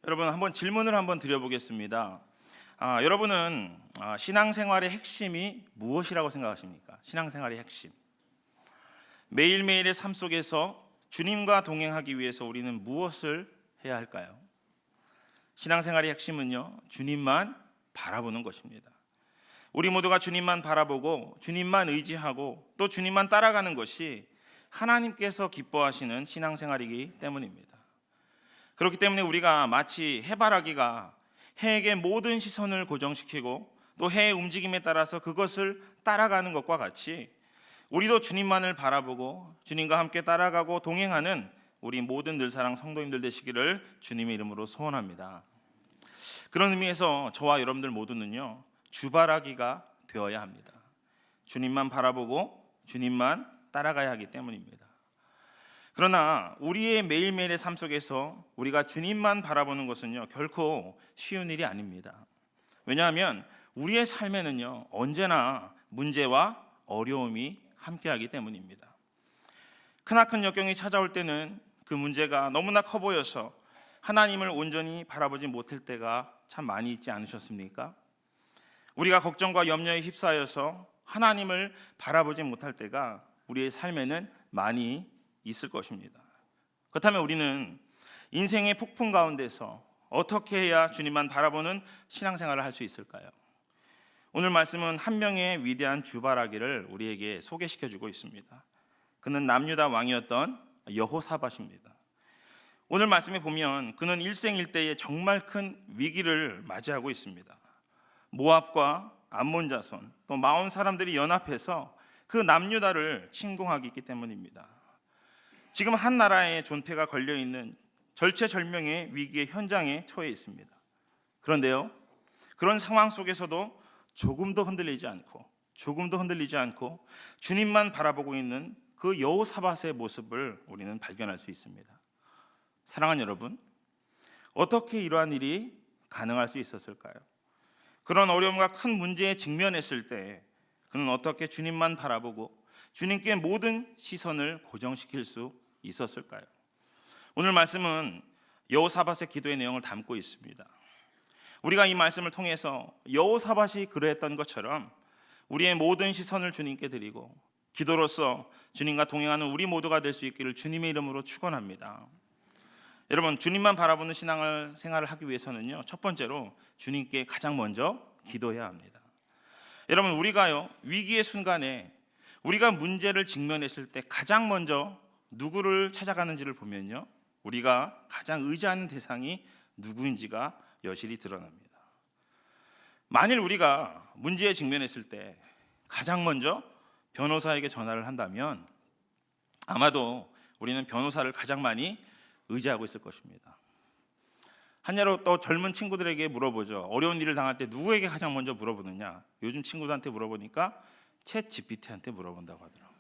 여러분 한번 질문을 한번 드려보겠습니다. 여러분은 신앙생활의 핵심이 무엇이라고 생각하십니까? 신앙생활의 핵심. 매일매일의 삶 속에서 주님과 동행하기 위해서 우리는 무엇을 해야 할까요? 신앙생활의 핵심은요, 주님만 바라보는 것입니다. 우리 모두가 주님만 바라보고 주님만 의지하고 또 주님만 따라가는 것이 하나님께서 기뻐하시는 신앙생활이기 때문입니다. 그렇기 때문에 우리가 마치 해바라기가 해에게 모든 시선을 고정시키고 또 해의 움직임에 따라서 그것을 따라가는 것과 같이 우리도 주님만을 바라보고 주님과 함께 따라가고 동행하는 우리 모든 늘사랑 성도님들 되시기를 주님의 이름으로 소원합니다. 그런 의미에서 저와 여러분들 모두는요, 주바라기가 되어야 합니다. 주님만 바라보고 주님만 따라가야 하기 때문입니다. 그러나 우리의 매일매일의 삶 속에서 우리가 주님만 바라보는 것은요, 결코 쉬운 일이 아닙니다. 왜냐하면 우리의 삶에는요, 언제나 문제와 어려움이 함께하기 때문입니다. 크나큰 역경이 찾아올 때는 그 문제가 너무나 커 보여서 하나님을 온전히 바라보지 못할 때가 참 많이 있지 않으셨습니까? 우리가 걱정과 염려에 휩싸여서 하나님을 바라보지 못할 때가 우리의 삶에는 많이 있을 것입니다. 그렇다면 우리는 인생의 폭풍 가운데서 어떻게 해야 주님만 바라보는 신앙생활을 할 수 있을까요? 오늘 말씀은 한 명의 위대한 주바라기를 우리에게 소개시켜주고 있습니다. 그는 남유다 왕이었던 여호사밧입니다. 오늘 말씀에 보면 그는 일생일대에 정말 큰 위기를 맞이하고 있습니다. 모압과 암몬 자손 또 마온 사람들이 연합해서 그 남유다를 침공하기 때문입니다. 지금 한 나라의 존폐가 걸려있는 절체절명의 위기의 현장에 처해 있습니다. 그런데요, 그런 상황 속에서도 조금도 흔들리지 않고 주님만 바라보고 있는 그 여호사밧의 모습을 우리는 발견할 수 있습니다. 사랑하는 여러분, 어떻게 이러한 일이 가능할 수 있었을까요? 그런 어려움과 큰 문제에 직면했을 때 그는 어떻게 주님만 바라보고 주님께 모든 시선을 고정시킬 수 있었을까요? 오늘 말씀은 여호사밧의 기도의 내용을 담고 있습니다. 우리가 이 말씀을 통해서 여호사밧이 그러했던 것처럼 우리의 모든 시선을 주님께 드리고 기도로서 주님과 동행하는 우리 모두가 될 수 있기를 주님의 이름으로 축원합니다. 여러분, 주님만 바라보는 신앙생활을 하기 위해서는요, 첫 번째로 주님께 가장 먼저 기도해야 합니다. 여러분, 우리가요, 위기의 순간에 우리가 문제를 직면했을 때 가장 먼저 누구를 찾아가는지를 보면요, 우리가 가장 의지하는 대상이 누구인지가 여실히 드러납니다. 만일 우리가 문제에 직면했을 때 가장 먼저 변호사에게 전화를 한다면 아마도 우리는 변호사를 가장 많이 의지하고 있을 것입니다. 한여로 또 젊은 친구들에게 물어보죠. 어려운 일을 당할 때 누구에게 가장 먼저 물어보느냐? 요즘 친구들한테 물어보니까 챗 GPT한테 물어본다고 하더라고요.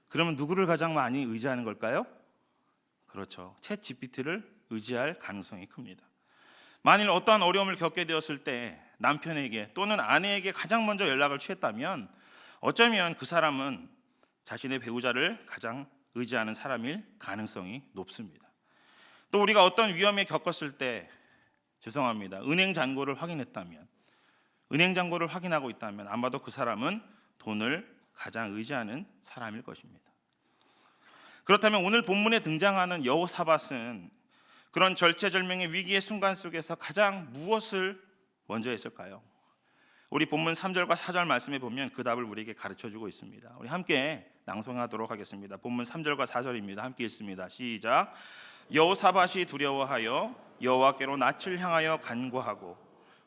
그러면 누구를 가장 많이 의지하는 걸까요? 그렇죠, 챗 GPT를 의지할 가능성이 큽니다. 만일 어떠한 어려움을 겪게 되었을 때 남편에게 또는 아내에게 가장 먼저 연락을 취했다면 어쩌면 그 사람은 자신의 배우자를 가장 의지하는 사람일 가능성이 높습니다. 또 우리가 어떤 위험에 겪었을 때 은행 잔고를 확인했다면, 은행 잔고를 확인하고 있다면 아마도 그 사람은 돈을 가장 의지하는 사람일 것입니다. 그렇다면 오늘 본문에 등장하는 여호사밧은 그런 절체절명의 위기의 순간 속에서 가장 무엇을 먼저 했을까요? 우리 본문 3절과 4절 말씀에 보면 그 답을 우리에게 가르쳐주고 있습니다. 우리 함께 낭송하도록 하겠습니다. 본문 3절과 4절입니다. 함께 읽습니다. 시작. 여호사밧이 두려워하여 여호와께로 낯을 향하여 간구하고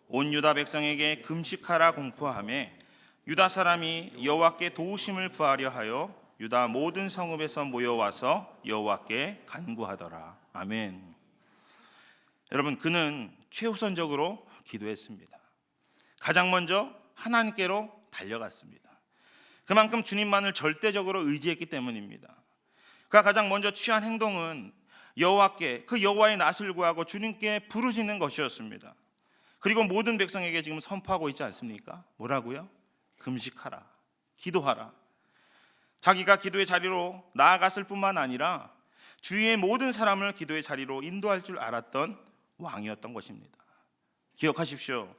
온 유다 백성에게 금식하라 공포하며 유다 사람이 여호와께 도우심을 구하려 하여 유다 모든 성읍에서 모여와서 여호와께 간구하더라. 아멘. 여러분, 그는 최우선적으로 기도했습니다. 가장 먼저 하나님께로 달려갔습니다. 그만큼 주님만을 절대적으로 의지했기 때문입니다. 그가 가장 먼저 취한 행동은 여호와께, 그 여호와의 낯을 구하고 주님께 부르짖는 것이었습니다. 그리고 모든 백성에게 지금 선포하고 있지 않습니까? 뭐라고요? 금식하라, 기도하라. 자기가 기도의 자리로 나아갔을 뿐만 아니라 주위의 모든 사람을 기도의 자리로 인도할 줄 알았던 왕이었던 것입니다. 기억하십시오.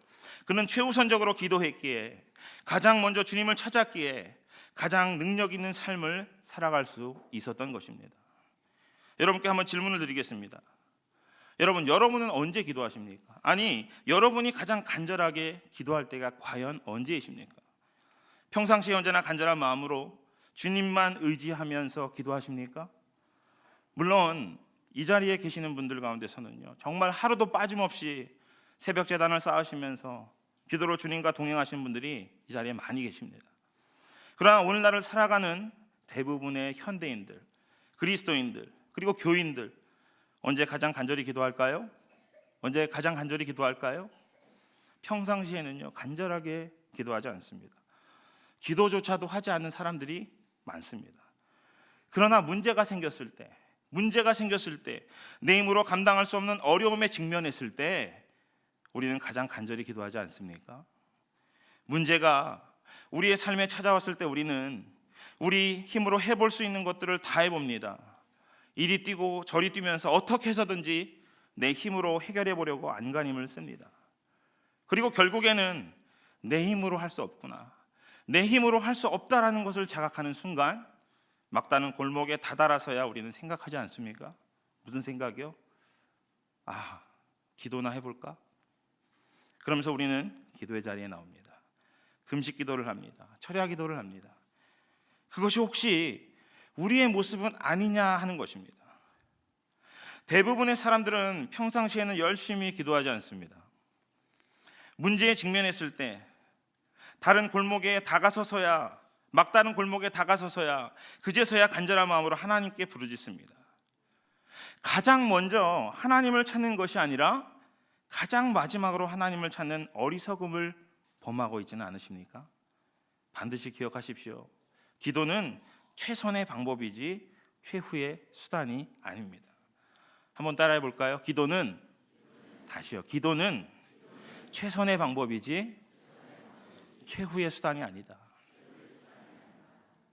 그는 최우선적으로 기도했기에, 가장 먼저 주님을 찾았기에 가장 능력 있는 삶을 살아갈 수 있었던 것입니다. 여러분께 한번 질문을 드리겠습니다. 여러분은 언제 기도하십니까? 아니, 여러분이 가장 간절하게 기도할 때가 과연 언제이십니까? 평상시에 언제나 간절한 마음으로 주님만 의지하면서 기도하십니까? 물론 이 자리에 계시는 분들 가운데서는요, 정말 하루도 빠짐없이 새벽 제단을 쌓으시면서 기도로 주님과 동행하시는 분들이 이 자리에 많이 계십니다. 그러나 오늘날을 살아가는 대부분의 현대인들, 그리스도인들, 그리고 교인들, 언제 가장 간절히 기도할까요? 언제 가장 간절히 기도할까요? 평상시에는요, 간절하게 기도하지 않습니다. 기도조차도 하지 않는 사람들이 많습니다. 그러나 문제가 생겼을 때, 내 힘으로 감당할 수 없는 어려움에 직면했을 때 우리는 가장 간절히 기도하지 않습니까? 문제가 우리의 삶에 찾아왔을 때 우리는 우리 힘으로 해볼 수 있는 것들을 다 해봅니다. 이리 뛰고 저리 뛰면서 어떻게 해서든지 내 힘으로 해결해 보려고 안간힘을 씁니다. 그리고 결국에는 내 힘으로 할 수 없구나, 내 힘으로 할 수 없다라는 것을 자각하는 순간 막다른 골목에 다다라서야 우리는 생각하지 않습니까? 무슨 생각이요? 기도나 해볼까? 그러면서 우리는 기도의 자리에 나옵니다. 금식 기도를 합니다. 철야 기도를 합니다. 그것이 혹시 우리의 모습은 아니냐 하는 것입니다. 대부분의 사람들은 평상시에는 열심히 기도하지 않습니다. 문제에 직면했을 때 다른 골목에 다가서서야, 막다른 골목에 다가서서야, 그제서야 간절한 마음으로 하나님께 부르짖습니다. 가장 먼저 하나님을 찾는 것이 아니라 가장 마지막으로 하나님을 찾는 어리석음을 범하고 있지는 않으십니까? 반드시 기억하십시오. 기도는 최선의 방법이지 최후의 수단이 아닙니다. 한번 따라해 볼까요? 기도는 최선의 방법이지 최후의 수단이 아니다.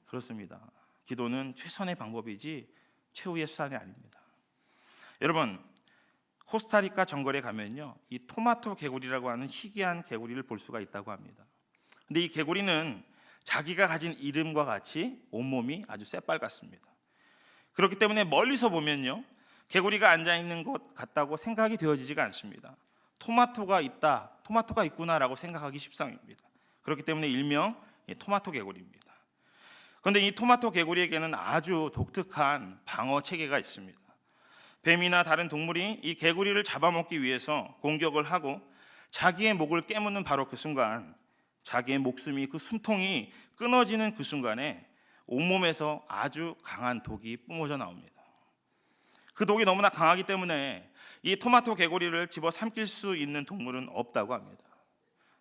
그렇습니다. 기도는 최선의 방법이지 최후의 수단이 아닙니다. 여러분, 코스타리카 정글에 가면요, 이 토마토 개구리라고 하는 희귀한 개구리를 볼 수가 있다고 합니다. 근데 이 개구리는 자기가 가진 이름과 같이 온몸이 아주 새빨갛습니다. 그렇기 때문에 멀리서 보면요, 개구리가 앉아있는 것 같다고 생각이 되어지지가 않습니다. 토마토가 있구나라고 생각하기 십상입니다. 그렇기 때문에 일명 토마토 개구리입니다. 그런데 이 토마토 개구리에게는 아주 독특한 방어 체계가 있습니다. 뱀이나 다른 동물이 이 개구리를 잡아먹기 위해서 공격을 하고 자기의 목을 깨무는 바로 그 순간, 자기의 목숨이, 그 숨통이 끊어지는 그 순간에 온몸에서 아주 강한 독이 뿜어져 나옵니다. 그 독이 너무나 강하기 때문에 이 토마토 개구리를 집어삼킬 수 있는 동물은 없다고 합니다.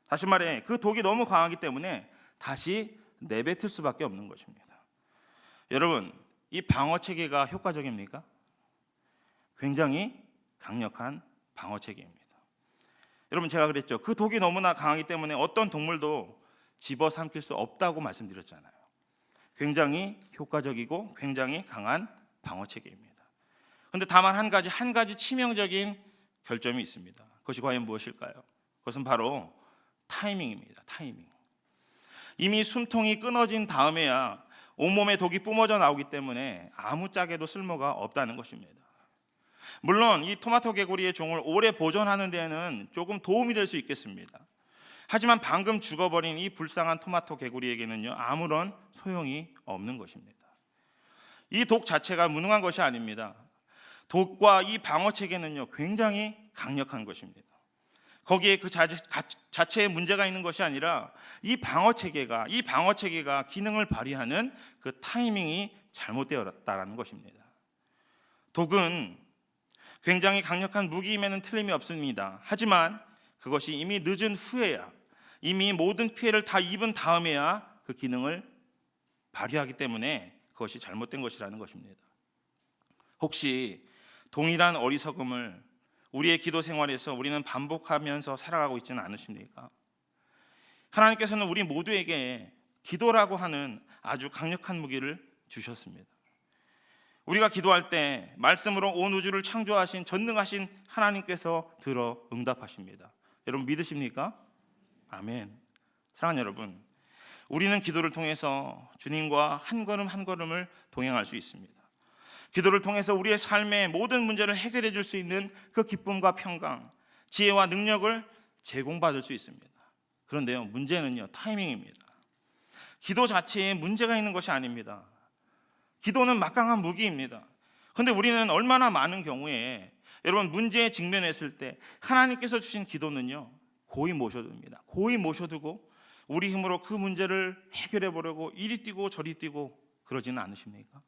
다시 말해, 그 독이 너무 강하기 때문에 다시 내뱉을 수밖에 없는 것입니다. 여러분, 이 방어 체계가 효과적입니까? 굉장히 강력한 방어 체계입니다. 여러분, 제가 그랬죠. 그 독이 너무나 강하기 때문에 어떤 동물도 집어삼킬 수 없다고 말씀드렸잖아요. 굉장히 효과적이고 굉장히 강한 방어 체계입니다. 그런데 다만 한 가지 치명적인 결점이 있습니다. 그것이 과연 무엇일까요? 그것은 바로 타이밍입니다. 타이밍. 이미 숨통이 끊어진 다음에야 온몸에 독이 뿜어져 나오기 때문에 아무짝에도 쓸모가 없다는 것입니다. 물론 이 토마토 개구리의 종을 오래 보존하는 데에는 조금 도움이 될 수 있겠습니다. 하지만 방금 죽어버린 이 불쌍한 토마토 개구리에게는요, 아무런 소용이 없는 것입니다. 이 독 자체가 무능한 것이 아닙니다. 독과 이 방어 체계는요, 굉장히 강력한 것입니다. 거기에 그 자체에 문제가 있는 것이 아니라 이 방어 체계가 기능을 발휘하는 그 타이밍이 잘못되었다라는 것입니다. 독은 굉장히 강력한 무기임에는 틀림이 없습니다. 하지만 그것이 이미 늦은 후에야, 이미 모든 피해를 다 입은 다음에야 그 기능을 발휘하기 때문에 그것이 잘못된 것이라는 것입니다. 혹시 동일한 어리석음을 우리의 기도 생활에서 우리는 반복하면서 살아가고 있지는 않으십니까? 하나님께서는 우리 모두에게 기도라고 하는 아주 강력한 무기를 주셨습니다. 우리가 기도할 때 말씀으로 온 우주를 창조하신 전능하신 하나님께서 들어 응답하십니다. 여러분 믿으십니까? 아멘. 사랑하는 여러분, 우리는 기도를 통해서 주님과 한 걸음 한 걸음을 동행할 수 있습니다. 기도를 통해서 우리의 삶의 모든 문제를 해결해 줄 수 있는 그 기쁨과 평강, 지혜와 능력을 제공받을 수 있습니다. 그런데요, 문제는요, 타이밍입니다. 기도 자체에 문제가 있는 것이 아닙니다. 기도는 막강한 무기입니다. 그런데 우리는 얼마나 많은 경우에 여러분 문제에 직면했을 때 하나님께서 주신 기도는요, 고이 모셔둡니다. 고이 모셔두고 우리 힘으로 그 문제를 해결해 보려고 이리 뛰고 저리 뛰고 그러지는 않으십니까?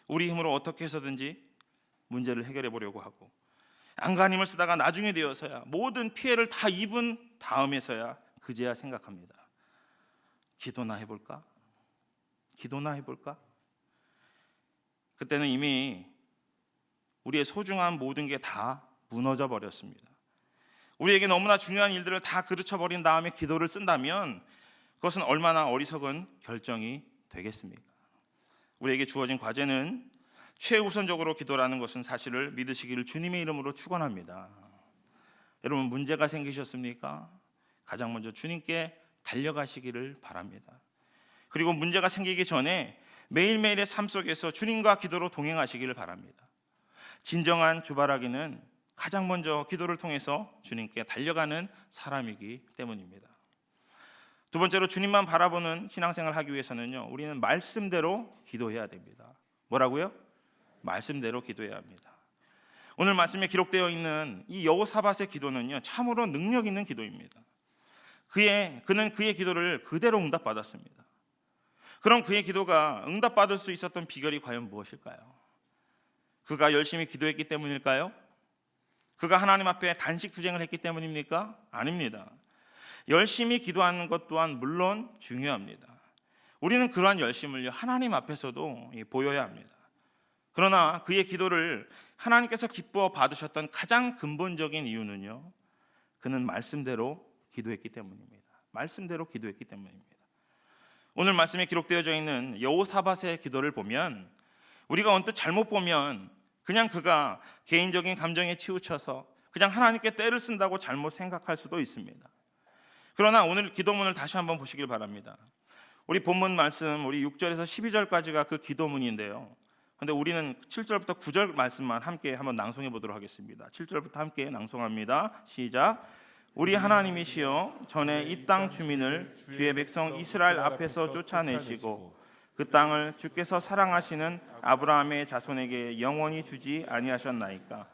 우리 힘으로 어떻게 해서든지 문제를 해결해 보려고 하고 안간힘을 쓰다가 나중에 되어서야 모든 피해를 다 입은 다음에서야 그제야 생각합니다. 기도나 해볼까? 기도나 해볼까? 그때는 이미 우리의 소중한 모든 게 다 무너져 버렸습니다. 우리에게 너무나 중요한 일들을 다 그르쳐버린 다음에 기도를 쓴다면 그것은 얼마나 어리석은 결정이 되겠습니까? 우리에게 주어진 과제는 최우선적으로 기도라는 것은 사실을 믿으시기를 주님의 이름으로 축원합니다. 여러분 문제가 생기셨습니까? 가장 먼저 주님께 달려가시기를 바랍니다. 그리고 문제가 생기기 전에 매일매일의 삶 속에서 주님과 기도로 동행하시기를 바랍니다. 진정한 주바라기는 가장 먼저 기도를 통해서 주님께 달려가는 사람이기 때문입니다. 두 번째로 주님만 바라보는 신앙생활을 하기 위해서는요, 우리는 말씀대로 기도해야 됩니다. 뭐라고요? 말씀대로 기도해야 합니다. 오늘 말씀에 기록되어 있는 이 여호사밧의 기도는요, 참으로 능력 있는 기도입니다. 그는 그의 기도를 그대로 응답받았습니다. 그럼 그의 기도가 응답받을 수 있었던 비결이 과연 무엇일까요? 그가 열심히 기도했기 때문일까요? 그가 하나님 앞에 단식 투쟁을 했기 때문입니까? 아닙니다. 열심히 기도하는 것 또한 물론 중요합니다. 우리는 그러한 열심을요, 하나님 앞에서도 보여야 합니다. 그러나 그의 기도를 하나님께서 기뻐 받으셨던 가장 근본적인 이유는요, 그는 말씀대로 기도했기 때문입니다. 말씀대로 기도했기 때문입니다. 오늘 말씀에 기록되어져 있는 여호사밧의 기도를 보면 우리가 언뜻 잘못 보면 그냥 그가 개인적인 감정에 치우쳐서 그냥 하나님께 때를 쓴다고 잘못 생각할 수도 있습니다. 그러나 오늘 기도문을 다시 한번 보시길 바랍니다. 우리 본문 말씀 우리 6절에서 12절까지가 그 기도문인데요. 그런데 우리는 7절부터 9절 말씀만 함께 한번 낭송해 보도록 하겠습니다. 7절부터 함께 낭송합니다. 시작. 우리 하나님이시여 전에 이 땅 주민을 주의 백성 이스라엘 앞에서 쫓아내시고 그 땅을 주께서 사랑하시는 아브라함의 자손에게 영원히 주지 아니하셨나이까.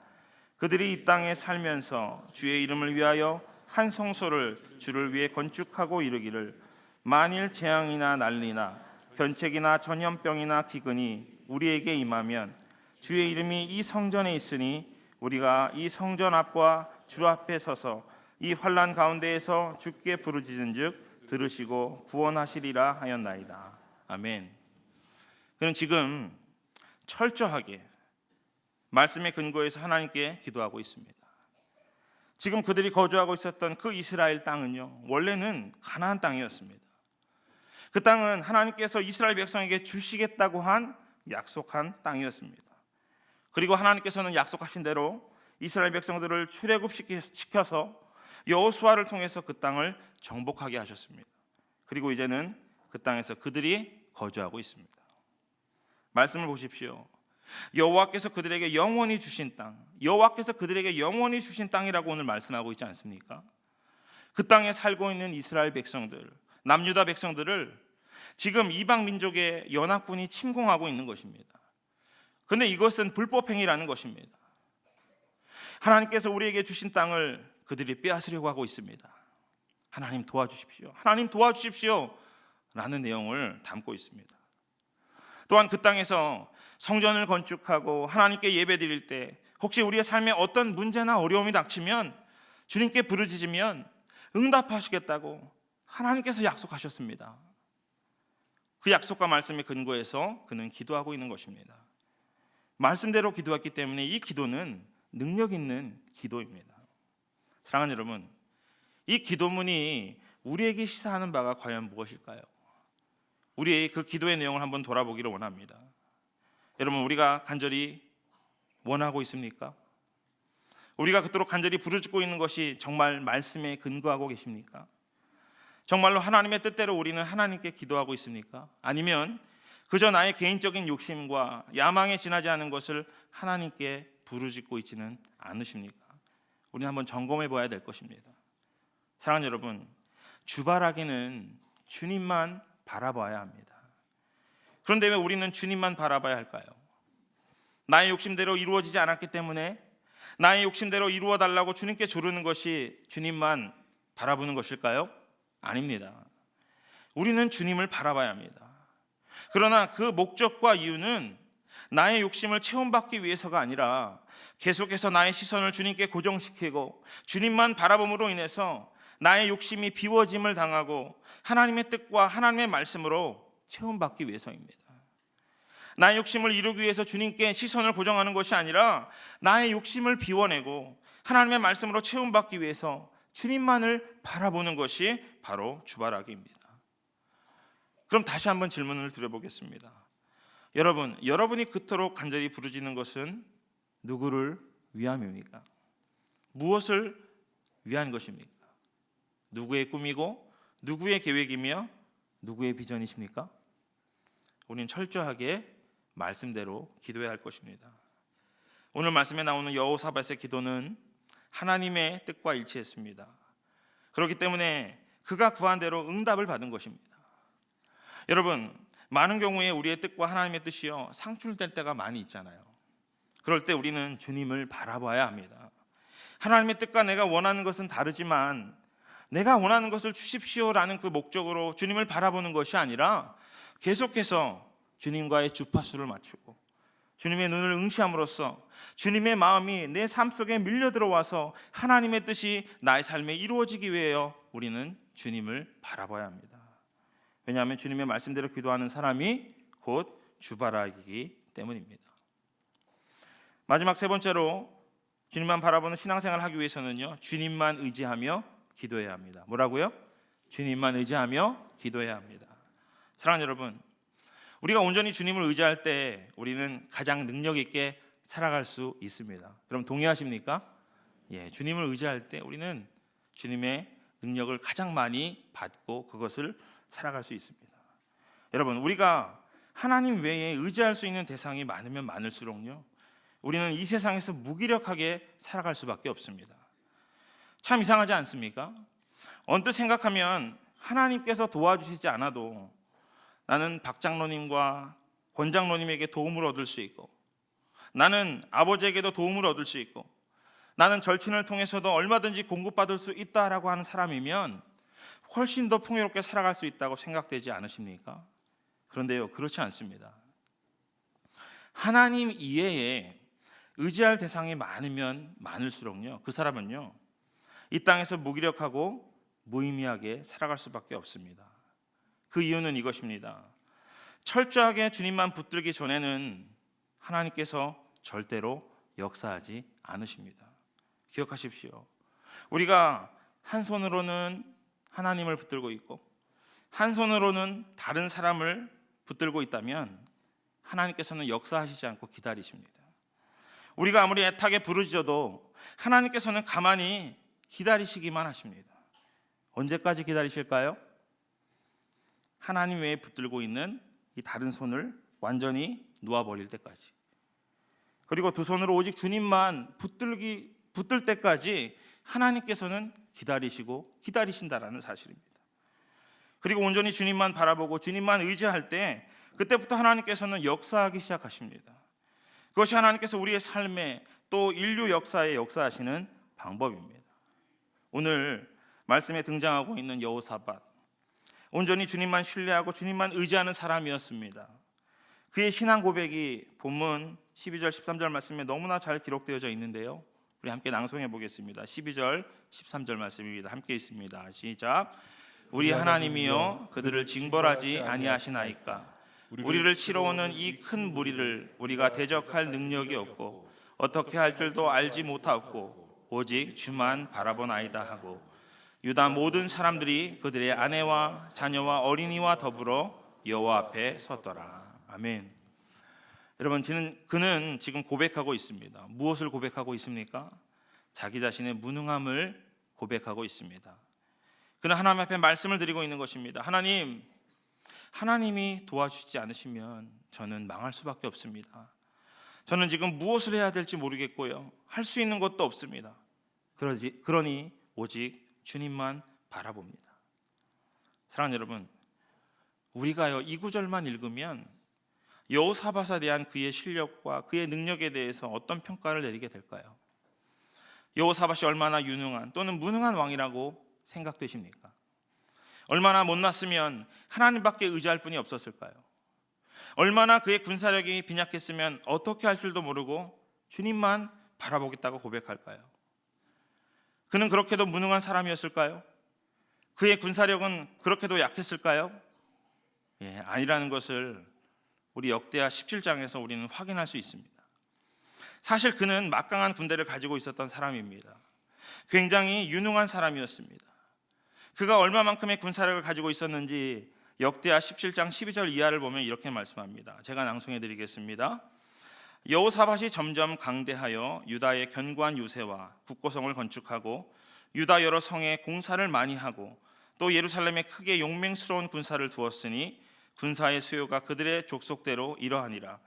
그들이 이 땅에 살면서 주의 이름을 위하여 한 성소를 주를 위해 건축하고 이르기를 만일 재앙이나 난리나 견책이나 전염병이나 기근이 우리에게 임하면 주의 이름이 이 성전에 있으니 우리가 이 성전 앞과 주 앞에 서서 이 환난 가운데에서 주께 부르짖은즉 들으시고 구원하시리라 하였나이다. 아멘. 그는 지금 철저하게 말씀의 근거에서 하나님께 기도하고 있습니다. 지금 그들이 거주하고 있었던 그 이스라엘 땅은요, 원래는 가나안 땅이었습니다. 그 땅은 하나님께서 이스라엘 백성에게 주시겠다고 한 약속한 땅이었습니다. 그리고 하나님께서는 약속하신 대로 이스라엘 백성들을 출애굽시켜서 여호수아를 통해서 그 땅을 정복하게 하셨습니다. 그리고 이제는 그 땅에서 그들이 거주하고 있습니다. 말씀을 보십시오. 여호와께서 그들에게 영원히 주신 땅, 여호와께서 그들에게 영원히 주신 땅이라고 오늘 말씀하고 있지 않습니까? 그 땅에 살고 있는 이스라엘 백성들, 남유다 백성들을 지금 이방 민족의 연합군이 침공하고 있는 것입니다. 그런데 이것은 불법행위라는 것입니다. 하나님께서 우리에게 주신 땅을 그들이 빼앗으려고 하고 있습니다. 하나님 도와주십시오. 하나님 도와주십시오. 라는 내용을 담고 있습니다. 또한 그 땅에서 성전을 건축하고 하나님께 예배드릴 때 혹시 우리의 삶에 어떤 문제나 어려움이 닥치면 주님께 부르짖으면 응답하시겠다고 하나님께서 약속하셨습니다. 그 약속과 말씀에 근거해서 그는 기도하고 있는 것입니다. 말씀대로 기도했기 때문에 이 기도는 능력 있는 기도입니다. 사랑하는 여러분, 이 기도문이 우리에게 시사하는 바가 과연 무엇일까요? 우리의 그 기도의 내용을 한번 돌아보기를 원합니다. 여러분, 우리가 간절히 원하고 있습니까? 우리가 그토록 간절히 부르짖고 있는 것이 정말 말씀에 근거하고 계십니까? 정말로 하나님의 뜻대로 우리는 하나님께 기도하고 있습니까? 아니면 그저 나의 개인적인 욕심과 야망에 지나지 않은 것을 하나님께 부르짖고 있지는 않으십니까? 우리는 한번 점검해 봐야 될 것입니다. 사랑하는 여러분, 주바라기는 주님만 바라봐야 합니다. 그런데 왜 우리는 주님만 바라봐야 할까요? 나의 욕심대로 이루어지지 않았기 때문에 나의 욕심대로 이루어 달라고 주님께 조르는 것이 주님만 바라보는 것일까요? 아닙니다. 우리는 주님을 바라봐야 합니다. 그러나 그 목적과 이유는 나의 욕심을 채움받기 위해서가 아니라 계속해서 나의 시선을 주님께 고정시키고 주님만 바라봄으로 인해서 나의 욕심이 비워짐을 당하고 하나님의 뜻과 하나님의 말씀으로 채움받기 위해서입니다. 나의 욕심을 이루기 위해서 주님께 시선을 고정하는 것이 아니라 나의 욕심을 비워내고 하나님의 말씀으로 채움받기 위해서 주님만을 바라보는 것이 바로 주바라기입니다. 그럼 다시 한번 질문을 드려보겠습니다. 여러분이 그토록 간절히 부르짖는 것은 누구를 위함입니까? 무엇을 위한 것입니까? 누구의 꿈이고 누구의 계획이며 누구의 비전이십니까? 우리는 철저하게 말씀대로 기도해야 할 것입니다. 오늘 말씀에 나오는 여호사밧의 기도는 하나님의 뜻과 일치했습니다. 그렇기 때문에 그가 구한 대로 응답을 받은 것입니다. 여러분, 많은 경우에 우리의 뜻과 하나님의 뜻이요 상충될 때가 많이 있잖아요. 그럴 때 우리는 주님을 바라봐야 합니다. 하나님의 뜻과 내가 원하는 것은 다르지만 내가 원하는 것을 주십시오라는 그 목적으로 주님을 바라보는 것이 아니라 계속해서 주님과의 주파수를 맞추고 주님의 눈을 응시함으로써 주님의 마음이 내 삶 속에 밀려 들어와서 하나님의 뜻이 나의 삶에 이루어지기 위하여 우리는 주님을 바라봐야 합니다. 왜냐하면 주님의 말씀대로 기도하는 사람이 곧 주바라기이기 때문입니다. 마지막 세 번째로 주님만 바라보는 신앙생활을 하기 위해서는요, 주님만 의지하며 기도해야 합니다. 뭐라고요? 주님만 의지하며 기도해야 합니다. 사랑하는 여러분, 우리가 온전히 주님을 의지할 때 우리는 가장 능력 있게 살아갈 수 있습니다. 여러분 동의하십니까? 예, 주님을 의지할 때 우리는 주님의 능력을 가장 많이 받고 그것을 살아갈 수 있습니다. 여러분, 우리가 하나님 외에 의지할 수 있는 대상이 많으면 많을수록요, 우리는 이 세상에서 무기력하게 살아갈 수밖에 없습니다. 참 이상하지 않습니까? 언뜻 생각하면 하나님께서 도와주시지 않아도 나는 박 장로님과 권 장로님에게 도움을 얻을 수 있고, 나는 아버지에게도 도움을 얻을 수 있고, 나는 절친을 통해서도 얼마든지 공급받을 수 있다라고 하는 사람이면 훨씬 더 풍요롭게 살아갈 수 있다고 생각되지 않으십니까? 그런데요, 그렇지 않습니다. 하나님 이외에 의지할 대상이 많으면 많을수록요, 그 사람은요, 이 땅에서 무기력하고 무의미하게 살아갈 수밖에 없습니다. 그 이유는 이것입니다. 철저하게 주님만 붙들기 전에는 하나님께서 절대로 역사하지 않으십니다. 기억하십시오. 우리가 한 손으로는 하나님을 붙들고 있고 한 손으로는 다른 사람을 붙들고 있다면 하나님께서는 역사하시지 않고 기다리십니다. 우리가 아무리 애타게 부르짖어도 하나님께서는 가만히 기다리시기만 하십니다. 언제까지 기다리실까요? 하나님 외에 붙들고 있는 이 다른 손을 완전히 놓아버릴 때까지, 그리고 두 손으로 오직 주님만 붙들 때까지 하나님께서는 기다리시고 기다리신다라는 사실입니다. 그리고 온전히 주님만 바라보고 주님만 의지할 때 그때부터 하나님께서는 역사하기 시작하십니다. 그것이 하나님께서 우리의 삶에 또 인류 역사에 역사하시는 방법입니다. 오늘 말씀에 등장하고 있는 여호사밧, 온전히 주님만 신뢰하고 주님만 의지하는 사람이었습니다. 그의 신앙 고백이 본문 12절 13절 말씀에 너무나 잘 기록되어져 있는데요, 우리 함께 낭송해 보겠습니다. 12절 13절 말씀입니다. 함께 있습니다. 시작. 우리 하나님이여 그들을 징벌하지 아니하시나이까. 우리를 치러 오는 이 큰 무리를 우리가 대적할 능력이 없고 어떻게 할 줄도 알지 못하고 오직 주만 바라보나이다 하고, 유다 모든 사람들이 그들의 아내와 자녀와 어린이와 더불어 여호와 앞에 섰더라. 아멘. 여러분, 그는 지금 고백하고 있습니다. 무엇을 고백하고 있습니까? 자기 자신의 무능함을 고백하고 있습니다. 그는 하나님 앞에 말씀을 드리고 있는 것입니다. 하나님이 도와주지 않으시면 저는 망할 수밖에 없습니다. 저는 지금 무엇을 해야 될지 모르겠고요, 할 수 있는 것도 없습니다. 그러니 오직 주님만 바라봅니다. 사랑하는 여러분, 우리가요 이 구절만 읽으면 여호사밧에 대한 그의 실력과 그의 능력에 대해서 어떤 평가를 내리게 될까요? 여호사밧이 얼마나 유능한 또는 무능한 왕이라고 생각되십니까? 얼마나 못났으면 하나님밖에 의지할 분이 없었을까요? 얼마나 그의 군사력이 빈약했으면 어떻게 할 줄도 모르고 주님만 바라보겠다고 고백할까요? 그는 그렇게도 무능한 사람이었을까요? 그의 군사력은 그렇게도 약했을까요? 아니라는 것을 우리 역대하 17장에서 우리는 확인할 수 있습니다. 사실 그는 막강한 군대를 가지고 있었던 사람입니다. 굉장히 유능한 사람이었습니다. 그가 얼마만큼의 군사력을 가지고 있었는지 역대하 17장 12절 이하를 보면 이렇게 말씀합니다. 제가 낭송해 드리겠습니다. 여호사밧이 점점 강대하여 유다의 견고한 요새와 국고성을 건축하고 유다 여러 성에 공사를 많이 하고 또 예루살렘에 크게 용맹스러운 군사를 두었으니 군사의 수요가 그들의 족속대로 이러하니라.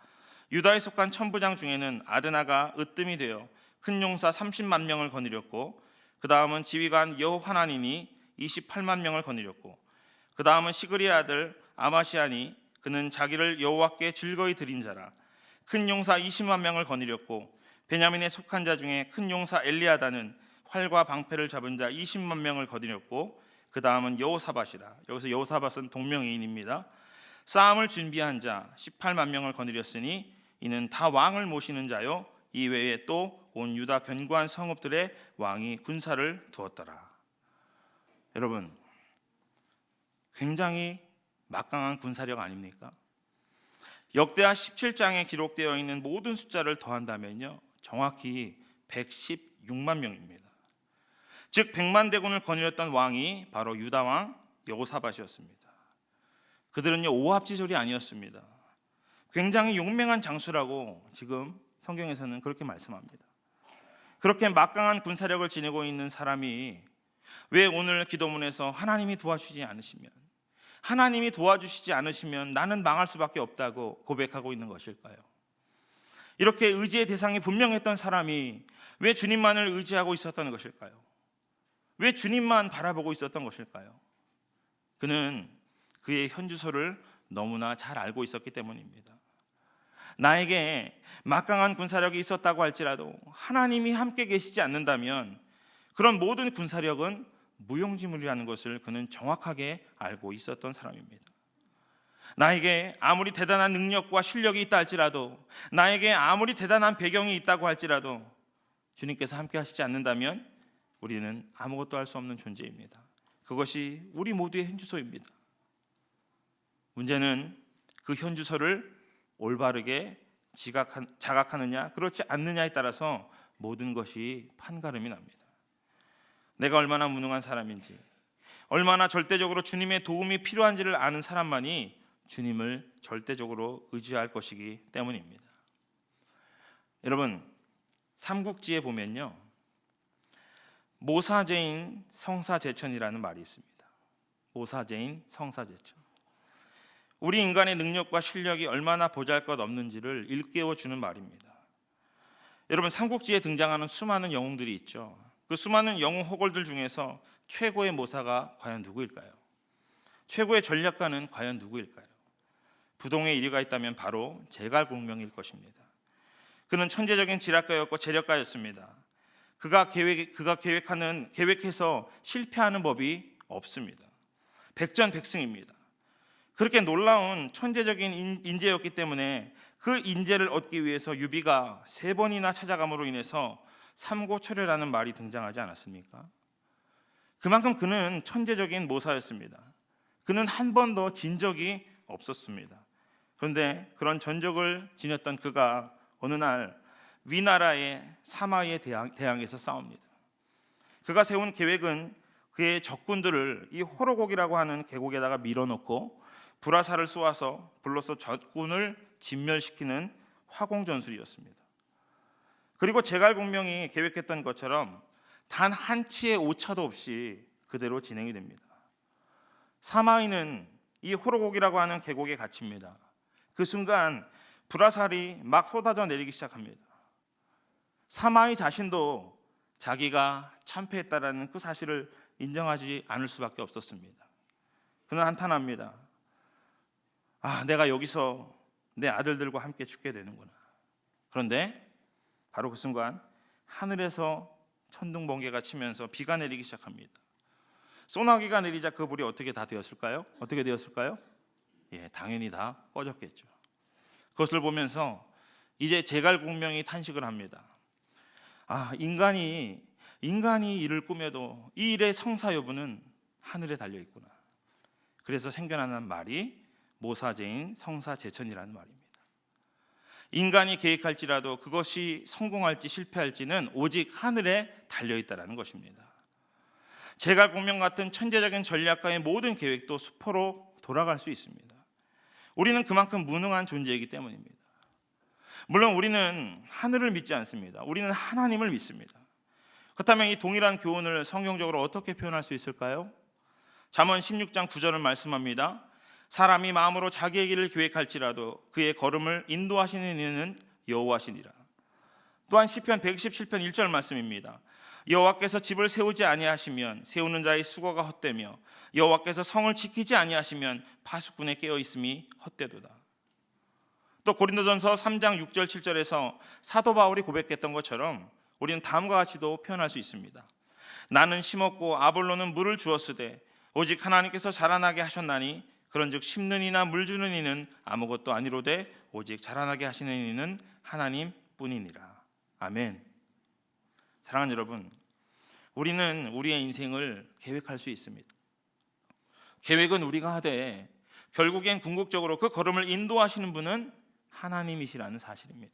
유다에 속한 천부장 중에는 아드나가 으뜸이 되어 큰 용사 30만 명을 거느렸고 그 다음은 지휘관 여호하나니니 28만 명을 거느렸고 그 다음은 시그리의 아들 아마시아니 그는 자기를 여호와께 즐거이 드린 자라. 큰 용사 20만 명을 거느렸고 베냐민에 속한 자 중에 큰 용사 엘리아다는 활과 방패를 잡은 자 20만 명을 거느렸고 그 다음은 여호사밧이라. 여기서 여호사밧은 동명이인입니다. 싸움을 준비한 자 18만 명을 거느렸으니 이는 다 왕을 모시는 자요 이외에 또 온 유다 견고한 성읍들의 왕이 군사를 두었더라. 여러분, 굉장히 막강한 군사력 아닙니까? 역대하 17장에 기록되어 있는 모든 숫자를 더한다면요 정확히 116만 명입니다. 즉 100만 대군을 거느렸던 왕이 바로 유다 왕 여호사밧이었습니다. 그들은요 오합지졸이 아니었습니다. 굉장히 용맹한 장수라고 지금 성경에서는 그렇게 말씀합니다. 그렇게 막강한 군사력을 지니고 있는 사람이 왜 오늘 기도문에서 하나님이 도와주시지 않으시면 나는 망할 수밖에 없다고 고백하고 있는 것일까요? 이렇게 의지의 대상이 분명했던 사람이 왜 주님만을 의지하고 있었던 것일까요? 왜 주님만 바라보고 있었던 것일까요? 그는 그의 현주소를 너무나 잘 알고 있었기 때문입니다. 나에게 막강한 군사력이 있었다고 할지라도 하나님이 함께 계시지 않는다면 그런 모든 군사력은 무용지물이라는 것을 그는 정확하게 알고 있었던 사람입니다. 나에게 아무리 대단한 능력과 실력이 있다 할지라도, 나에게 아무리 대단한 배경이 있다고 할지라도 주님께서 함께 하시지 않는다면 우리는 아무것도 할 수 없는 존재입니다. 그것이 우리 모두의 현주소입니다. 문제는 그 현주소를 올바르게 자각하느냐 그렇지 않느냐에 따라서 모든 것이 판가름이 납니다. 내가 얼마나 무능한 사람인지, 얼마나 절대적으로 주님의 도움이 필요한지를 아는 사람만이 주님을 절대적으로 의지할 것이기 때문입니다. 여러분, 삼국지에 보면요 모사제인 성사제천이라는 말이 있습니다. 모사제인 성사제천. 우리 인간의 능력과 실력이 얼마나 보잘것없는지를 일깨워주는 말입니다. 여러분, 삼국지에 등장하는 수많은 영웅들이 있죠. 그 수많은 영웅 호걸들 중에서 최고의 모사가 과연 누구일까요? 최고의 전략가는 과연 누구일까요? 부동의 1위가 있다면 바로 제갈공명일 것입니다. 그는 천재적인 지략가였고 재력가였습니다. 그가 계획해서 실패하는 법이 없습니다. 백전백승입니다. 그렇게 놀라운 천재적인 인재였기 때문에 그 인재를 얻기 위해서 유비가 3번이나 찾아감으로 인해서 삼고초려라는 말이 등장하지 않았습니까? 그만큼 그는 천재적인 모사였습니다. 그는 한 번도 진 적이 없었습니다. 그런데 그런 전적을 지녔던 그가 어느 날 위나라의 사마이에 대항해서 싸웁니다. 그가 세운 계획은 그의 적군들을 이 호로곡이라고 하는 계곡에다가 밀어넣고 불화살을 쏘아서 불로써 적군을 진멸시키는 화공전술이었습니다. 그리고 제갈공명이 계획했던 것처럼 단 한 치의 오차도 없이 그대로 진행이 됩니다. 사마이는 이 호로곡이라고 하는 계곡에 갇힙니다. 그 순간 불화살이 막 쏟아져 내리기 시작합니다. 사마이 자신도 자기가 참패했다라는 그 사실을 인정하지 않을 수밖에 없었습니다. 그는 한탄합니다. 내가 여기서 내 아들들과 함께 죽게 되는구나. 그런데 바로 그 순간 하늘에서 천둥 번개가 치면서 비가 내리기 시작합니다. 소나기가 내리자 그 불이 어떻게 다 되었을까요? 어떻게 되었을까요? 당연히 다 꺼졌겠죠. 그것을 보면서 이제 제갈공명이 탄식을 합니다. 인간이 일을 꾸며도 이 일의 성사 여부는 하늘에 달려 있구나. 그래서 생겨나는 말이 모사제인 성사제천이라는 말입니다. 인간이 계획할지라도 그것이 성공할지 실패할지는 오직 하늘에 달려있다는 것입니다. 제갈공명 같은 천재적인 전략가의 모든 계획도 수포로 돌아갈 수 있습니다. 우리는 그만큼 무능한 존재이기 때문입니다. 물론 우리는 하늘을 믿지 않습니다. 우리는 하나님을 믿습니다. 그렇다면 이 동일한 교훈을 성경적으로 어떻게 표현할 수 있을까요? 잠언 16장 9절을 말씀합니다. 사람이 마음으로 자기의 길을 계획할지라도 그의 걸음을 인도하시는 이는 여호와시니라. 또한 시편 117편 1절 말씀입니다. 여호와께서 집을 세우지 아니하시면 세우는 자의 수고가 헛되며 여호와께서 성을 지키지 아니하시면 파수꾼의 깨어 있음이 헛되도다. 또 고린도전서 3장 6절 7절에서 사도 바울이 고백했던 것처럼 우리는 다음과 같이도 표현할 수 있습니다. 나는 심었고 아볼로는 물을 주었으되 오직 하나님께서 자라나게 하셨나니 그런즉 심는 이나 물 주는 이는 아무것도 아니로되 오직 자라나게 하시는 이는 하나님뿐이니라. 아멘. 사랑하는 여러분, 우리는 우리의 인생을 계획할 수 있습니다. 계획은 우리가 하되 결국엔 궁극적으로 그 걸음을 인도하시는 분은 하나님이시라는 사실입니다.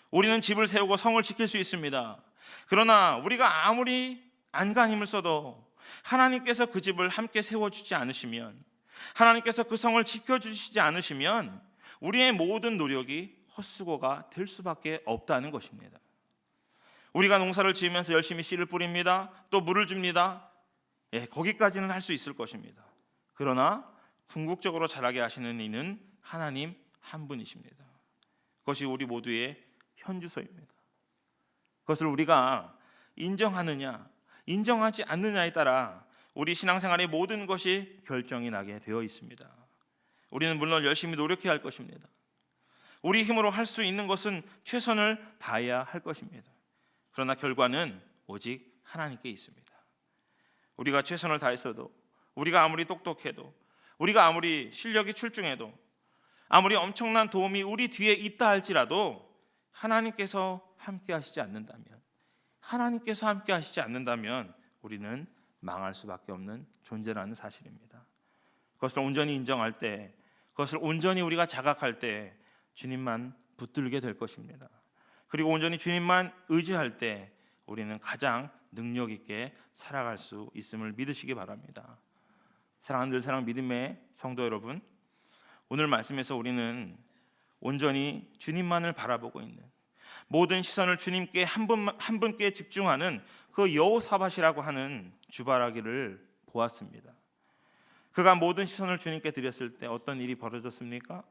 우리는 집을 세우고 성을 지킬 수 있습니다. 그러나 우리가 아무리 안간힘을 써도 하나님께서 그 집을 함께 세워주지 않으시면, 하나님께서 그 성을 지켜주시지 않으시면 우리의 모든 노력이 헛수고가 될 수밖에 없다는 것입니다. 우리가 농사를 지으면서 열심히 씨를 뿌립니다. 또 물을 줍니다. 거기까지는 할 수 있을 것입니다. 그러나 궁극적으로 자라게 하시는 이는 하나님 한 분이십니다. 그것이 우리 모두의 현주소입니다. 그것을 우리가 인정하느냐 인정하지 않느냐에 따라 우리 신앙생활의 모든 것이 결정이 나게 되어 있습니다. 우리는 물론 열심히 노력해야 할 것입니다. 우리 힘으로 할 수 있는 것은 최선을 다해야 할 것입니다. 그러나 결과는 오직 하나님께 있습니다. 우리가 최선을 다했어도, 우리가 아무리 똑똑해도, 우리가 아무리 실력이 출중해도, 아무리 엄청난 도움이 우리 뒤에 있다 할지라도 하나님께서 함께 하시지 않는다면, 하나님께서 함께 하시지 않는다면 우리는 망할 수밖에 없는 존재라는 사실입니다. 그것을 온전히 인정할 때, 그것을 온전히 우리가 자각할 때 주님만 붙들게 될 것입니다. 그리고 온전히 주님만 의지할 때 우리는 가장 능력 있게 살아갈 수 있음을 믿으시기 바랍니다. 사랑하는 늘 사랑 믿음의 성도 여러분, 오늘 말씀에서 우리는 온전히 주님만을 바라보고 있는, 모든 시선을 주님께 한 분께 집중하는 그 여호사밧이라고 하는 주바라기를 보았습니다. 그가 모든 시선을 주님께 드렸을 때 어떤 일이 벌어졌습니까?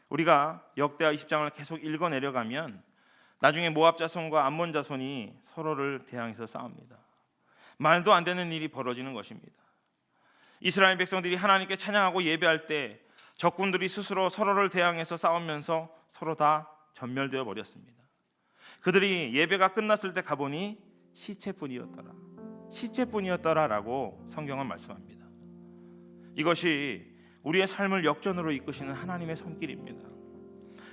우리가 역대하 20장을 계속 읽어 내려가면 나중에 모압 자손과 암몬 자손이 서로를 대항해서 싸웁니다. 말도 안 되는 일이 벌어지는 것입니다. 이스라엘 백성들이 하나님께 찬양하고 예배할 때 적군들이 스스로 서로를 대항해서 싸우면서 서로 다 전멸되어 버렸습니다. 그들이 예배가 끝났을 때 가보니 시체뿐이었더라라고 성경은 말씀합니다. 이것이 우리의 삶을 역전으로 이끄시는 하나님의 손길입니다.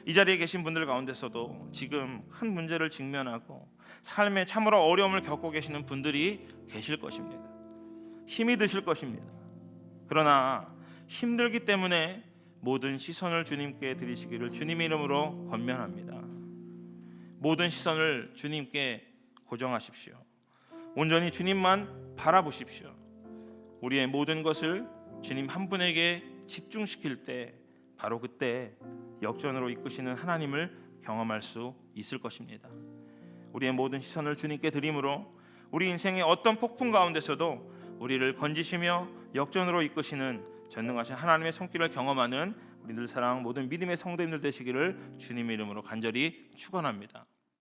이 자리에 계신 분들 가운데서도 지금 큰 문제를 직면하고 삶에 참으로 어려움을 겪고 계시는 분들이 계실 것입니다. 힘이 드실 것입니다. 그러나 힘들기 때문에 모든 시선을 주님께 드리시기를 주님의 이름으로 권면합니다. 모든 시선을 주님께 고정하십시오. 온전히 주님만 바라보십시오. 우리의 모든 것을 주님 한 분에게 집중시킬 때 바로 그때 역전으로 이끄시는 하나님을 경험할 수 있을 것입니다. 우리의 모든 시선을 주님께 드림으로 우리 인생의 어떤 폭풍 가운데서도 우리를 건지시며 역전으로 이끄시는 전능하신 하나님의 손길을 경험하는 우리 늘 사랑 모든 믿음의 성도님들 되시기를 주님의 이름으로 간절히 축원합니다.